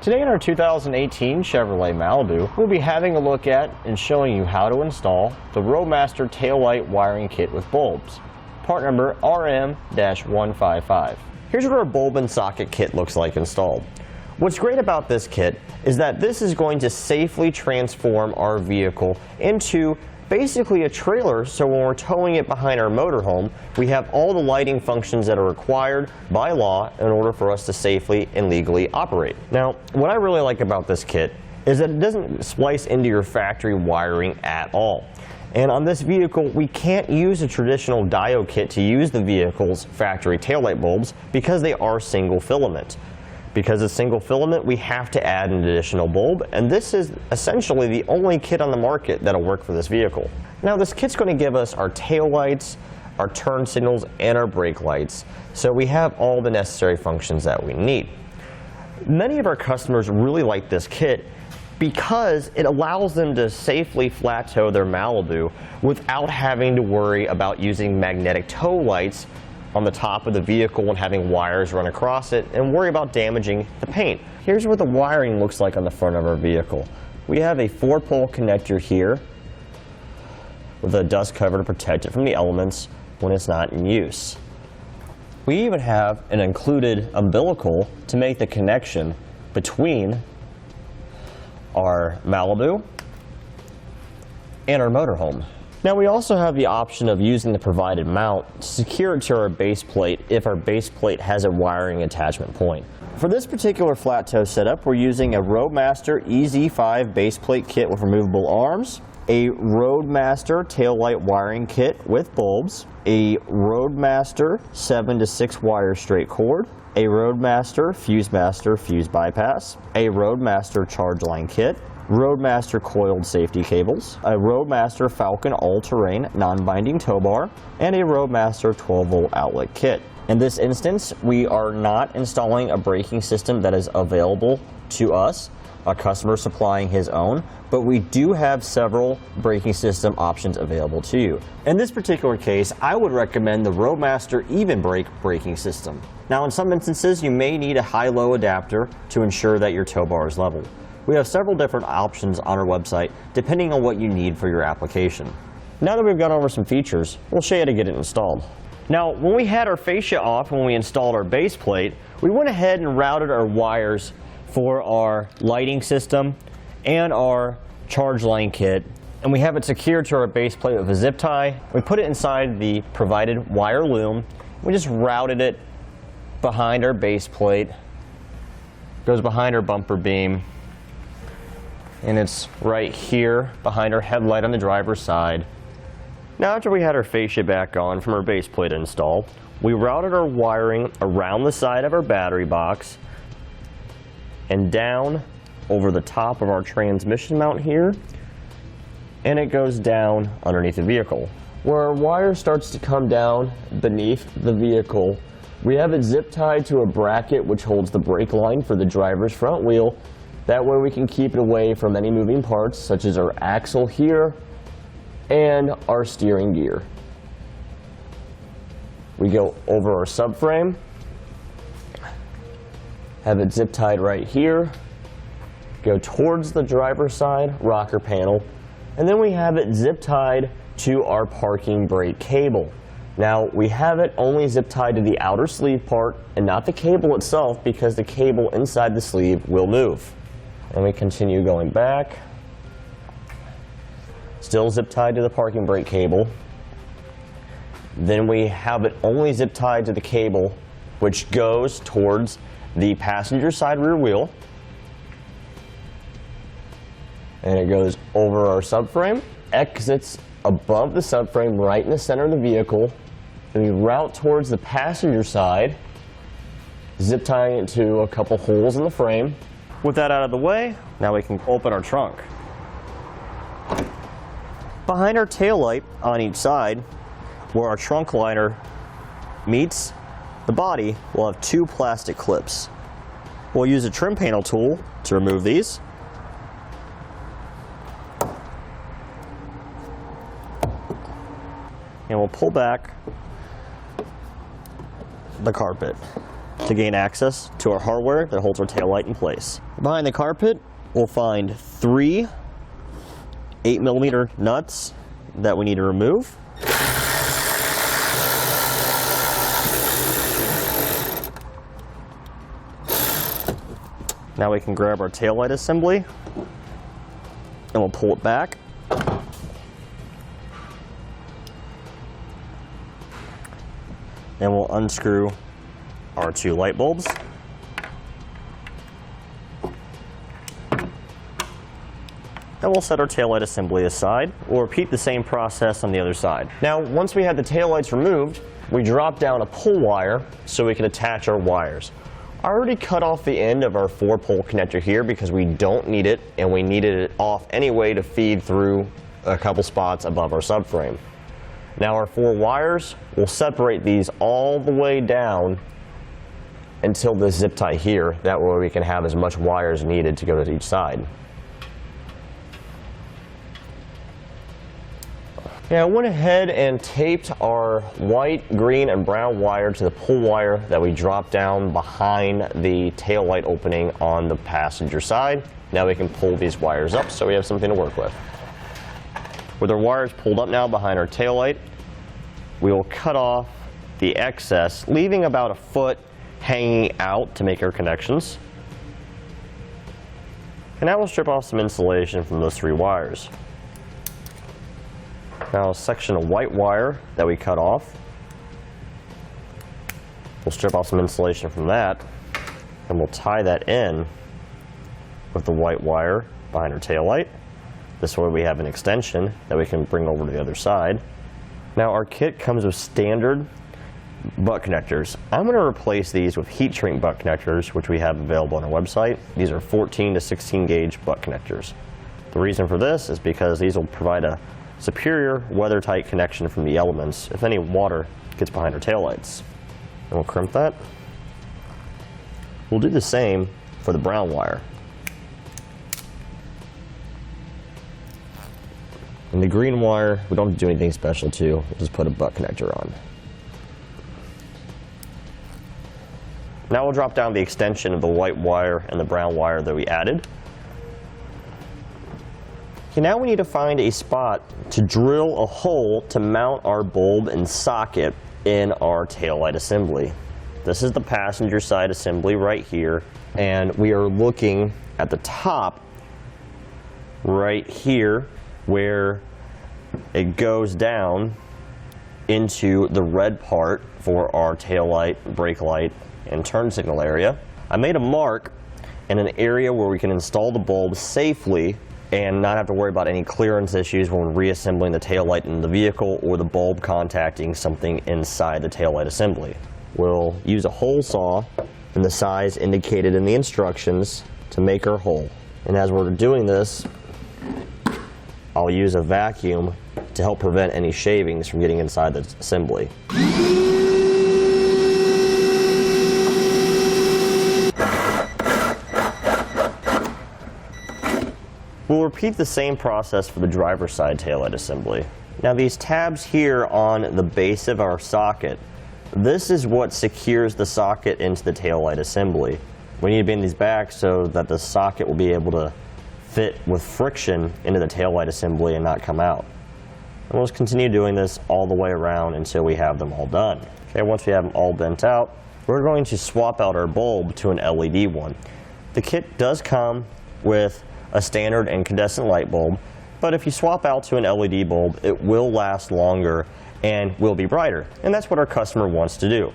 Today in our 2018 Chevrolet Malibu, we'll be having a look at and showing you how to install the Roadmaster Tail Light wiring kit with bulbs, part number RM-155. Here's what our bulb and socket kit looks like installed. What's great about this kit is that this is going to safely transform our vehicle into basically a trailer, so when we're towing it behind our motorhome, we have all the lighting functions that are required by law in order for us to safely and legally operate. Now, what I really like about this kit is that it doesn't splice into your factory wiring at all. And on this vehicle, we can't use a traditional diode kit to use the vehicle's factory taillight bulbs because they are single filament. Because it's single filament, we have to add an additional bulb, and this is essentially the only kit on the market that'll work for this vehicle. Now, this kit's going to give us our tail lights, our turn signals, and our brake lights, so we have all the necessary functions that we need. Many of our customers really like this kit because it allows them to safely flat tow their Malibu without having to worry about using magnetic tow lights on the top of the vehicle and having wires run across it and worry about damaging the paint. Here's what the wiring looks like on the front of our vehicle. We have a 4-pole connector here with a dust cover to protect it from the elements when it's not in use. We even have an included umbilical to make the connection between our Malibu and our motorhome. Now, we also have the option of using the provided mount to secure it to our base plate if our base plate has a wiring attachment point. For this particular flat tow setup, we're using a Roadmaster EZ5 base plate kit with removable arms, a Roadmaster tail light wiring kit with bulbs, a Roadmaster 7 to 6 wire straight cord, a Roadmaster FuseMaster fuse bypass, a Roadmaster charge line kit, Roadmaster coiled safety cables, a Roadmaster Falcon all-terrain non-binding tow bar, and a Roadmaster 12-volt outlet kit. In this instance, we are not installing a braking system that is available to us, a customer supplying his own, but we do have several braking system options available to you. In this particular case, I would recommend the Roadmaster Even Brake braking system. Now, in some instances, you may need a high-low adapter to ensure that your tow bar is level. We have several different options on our website depending on what you need for your application. Now that we've gone over some features, we'll show you how to get it installed. Now, when we had our fascia off, when we installed our base plate, we went ahead and routed our wires for our lighting system and our charge line kit, and we have it secured to our base plate with a zip tie. We put it inside the provided wire loom. We just routed it behind our base plate, goes behind our bumper beam, and it's right here behind our headlight on the driver's side. Now, after we had our fascia back on from our base plate install, we routed our wiring around the side of our battery box and down over the top of our transmission mount here, and it goes down underneath the vehicle. Where our wire starts to come down beneath the vehicle, we have it zip tied to a bracket which holds the brake line for the driver's front wheel. That way we can keep it away from any moving parts, such as our axle here and our steering gear. We go over our subframe, have it zip tied right here, go towards the driver's side rocker panel, and then we have it zip tied to our parking brake cable. Now, we have it only zip tied to the outer sleeve part and not the cable itself, because the cable inside the sleeve will move. And we continue going back, still zip tied to the parking brake cable. Then we have it only zip tied to the cable which goes towards the passenger side rear wheel. And it goes over our subframe, exits above the subframe right in the center of the vehicle, and we route towards the passenger side, zip tying it to a couple holes in the frame. With that out of the way, now we can open our trunk. Behind our taillight on each side, where our trunk liner meets the body, we'll have 2 plastic clips. We'll use a trim panel tool to remove these. And we'll pull back the carpet. to gain access to our hardware that holds our taillight in place. Behind the carpet, we'll find 3 8mm nuts that we need to remove. Now we can grab our taillight assembly and we'll pull it back. And we'll unscrew our 2 light bulbs. And we'll set our taillight assembly aside. We'll repeat the same process on the other side. Now, once we have the taillights removed, we drop down a pull wire so we can attach our wires. I already cut off the end of our 4-pole connector here because we don't need it, and we needed it off anyway to feed through a couple spots above our subframe. Now our 4 wires, we'll separate these all the way down until this zip tie here. That way we can have as much wire as needed to go to each side. Now I went ahead and taped our white, green, and brown wire to the pull wire that we dropped down behind the tail light opening on the passenger side. Now we can pull these wires up so we have something to work with. With our wires pulled up now behind our tail light, we will cut off the excess, leaving about 1 foot hanging out to make our connections. And now we'll strip off some insulation from those 3 wires. Now a section of white wire that we cut off, we'll strip off some insulation from that, and we'll tie that in with the white wire behind our tail light. This way we have an extension that we can bring over to the other side. Now our kit comes with standard butt connectors. I'm going to replace these with heat shrink butt connectors, which we have available on our website. These are 14 to 16 gauge butt connectors. The reason for this is because these will provide a superior weather-tight connection from the elements if any water gets behind our taillights. And we'll crimp that. We'll do the same for the brown wire. And the green wire, we don't have to do anything special to. We'll just put a butt connector on. Now we'll drop down the extension of the white wire and the brown wire that we added. Okay, now we need to find a spot to drill a hole to mount our bulb and socket in our taillight assembly. This is the passenger side assembly right here, and we are looking at the top right here where it goes down into the red part for our taillight, brake light, and turn signal area. I made a mark in an area where we can install the bulb safely and not have to worry about any clearance issues when reassembling the taillight in the vehicle or the bulb contacting something inside the taillight assembly. We'll use a hole saw in the size indicated in the instructions to make our hole. And as we're doing this, I'll use a vacuum to help prevent any shavings from getting inside the assembly. We'll repeat the same process for the driver's side taillight assembly. Now these tabs here on the base of our socket, this is what secures the socket into the taillight assembly. We need to bend these back so that the socket will be able to fit with friction into the taillight assembly and not come out. And we'll just continue doing this all the way around until we have them all done. Okay, once we have them all bent out, we're going to swap out our bulb to an LED one. The kit does come with a standard incandescent light bulb, but if you swap out to an LED bulb, it will last longer and will be brighter, and that's what our customer wants to do.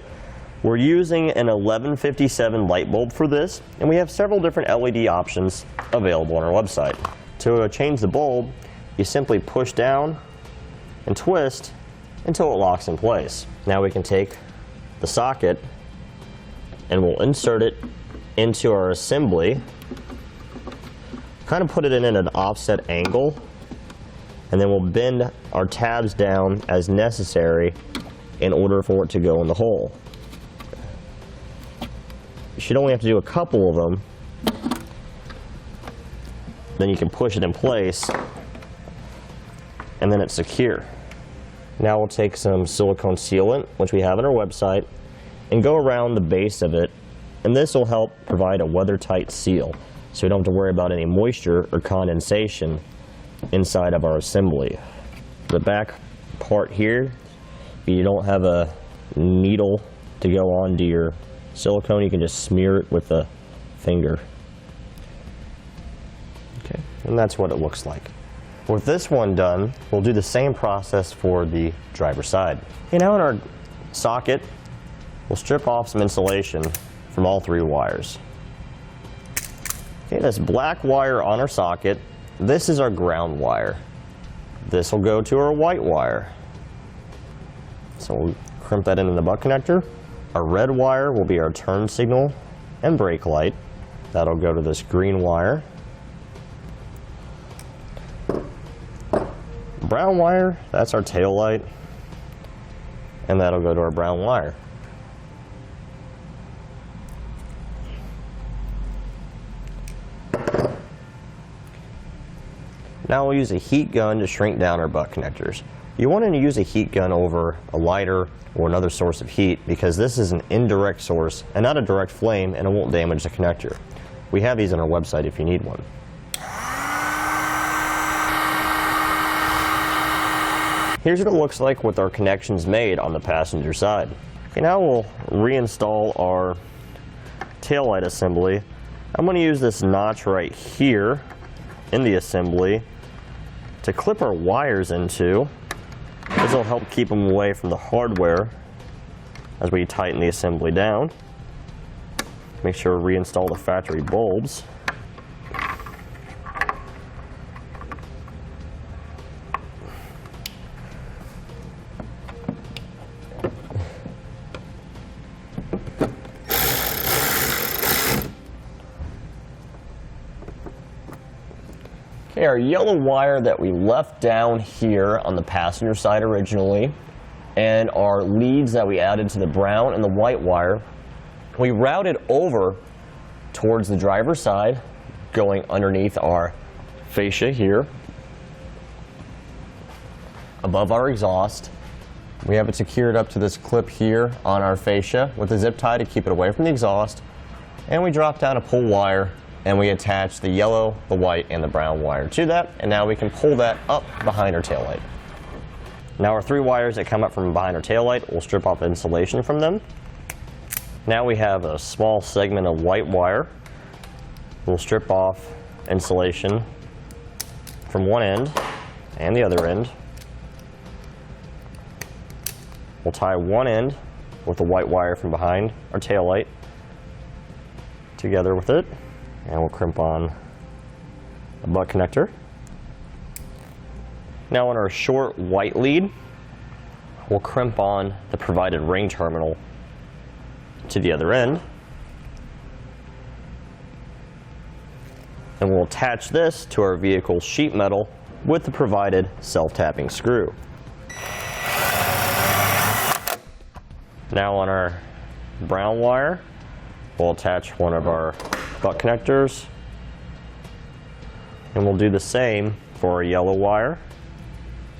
We're using an 1157 light bulb for this, and we have several different LED options available on our website. To change the bulb, you simply push down and twist until it locks in place. Now we can take the socket and we'll insert it into our assembly, kind of put it in at an offset angle, and then we'll bend our tabs down as necessary in order for it to go in the hole. You should only have to do a couple of them, then you can push it in place and then it's secure. Now we'll take some silicone sealant, which we have on our website, and go around the base of it and this will help provide a weather-tight seal, so we don't have to worry about any moisture or condensation inside of our assembly. The back part here, if you don't have a needle to go onto your silicone, you can just smear it with a finger. Okay, and that's what it looks like. With this one done, we'll do the same process for the driver's side. Okay, now in our socket, we'll strip off some insulation from all 3 wires. Okay, this black wire on our socket, this is our ground wire. This will go to our white wire. So we'll crimp that into the butt connector. Our red wire will be our turn signal and brake light. That'll go to this green wire. Brown wire, that's our tail light, and that'll go to our brown wire. Now we'll use a heat gun to shrink down our butt connectors. You want to use a heat gun over a lighter or another source of heat because this is an indirect source and not a direct flame, and it won't damage the connector. We have these on our website if you need one. Here's what it looks like with our connections made on the passenger side. Okay, now we'll reinstall our taillight assembly. I'm going to use this notch right here in the assembly to clip our wires into. This will help keep them away from the hardware as we tighten the assembly down. Make sure to reinstall the factory bulbs. Okay, our yellow wire that we left down here on the passenger side originally, and our leads that we added to the brown and the white wire, we routed over towards the driver's side, going underneath our fascia here, above our exhaust. We have it secured up to this clip here on our fascia with a zip tie to keep it away from the exhaust, and we drop down a pull wire and we attach the yellow, the white, and the brown wire to that, and now we can pull that up behind our taillight. Now our 3 wires that come up from behind our taillight, we'll strip off insulation from them. Now we have a small segment of white wire. We'll strip off insulation from one end and the other end. We'll tie one end with the white wire from behind our taillight together with it, and we'll crimp on the butt connector. Now on our short white lead, we'll crimp on the provided ring terminal to the other end, and we'll attach this to our vehicle's sheet metal with the provided self-tapping screw. Now on our brown wire, we'll attach one of our butt connectors, and we'll do the same for our yellow wire.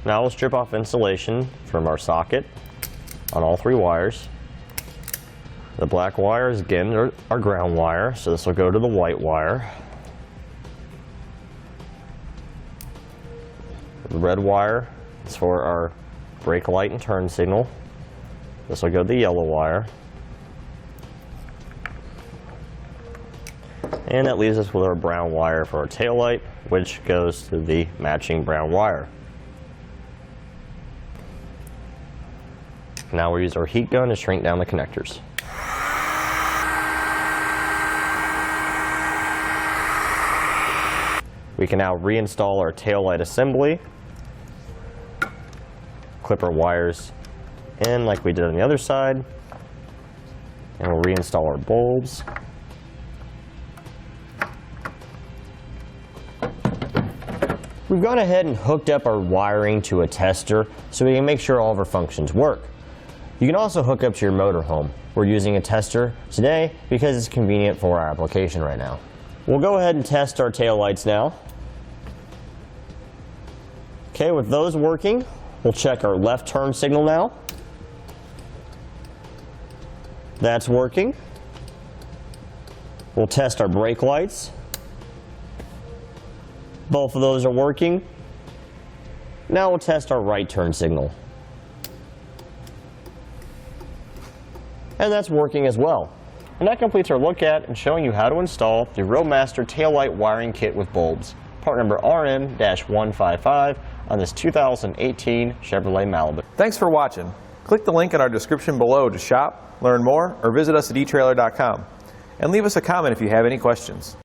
Now we'll strip off insulation from our socket on all 3 wires. The black wire is again our ground wire, so this will go to the white wire. The red wire is for our brake light and turn signal. This will go to the yellow wire. And that leaves us with our brown wire for our tail light, which goes to the matching brown wire. Now we'll use our heat gun to shrink down the connectors. We can now reinstall our tail light assembly, clip our wires in like we did on the other side, and we'll reinstall our bulbs. We've gone ahead and hooked up our wiring to a tester so we can make sure all of our functions work. You can also hook up to your motorhome. We're using a tester today because it's convenient for our application right now. We'll go ahead and test our taillights now. Okay, with those working, we'll check our left turn signal now. That's working. We'll test our brake lights. Both of those are working. Now we'll test our right turn signal. And that's working as well. And that completes our look at and showing you how to install the Roadmaster Tail Light wiring kit with bulbs, part number RM-155 on this 2018 Chevrolet Malibu. Thanks for watching. Click the link in our description below to shop, learn more, or visit us at Etrailer.com. And leave us a comment if you have any questions.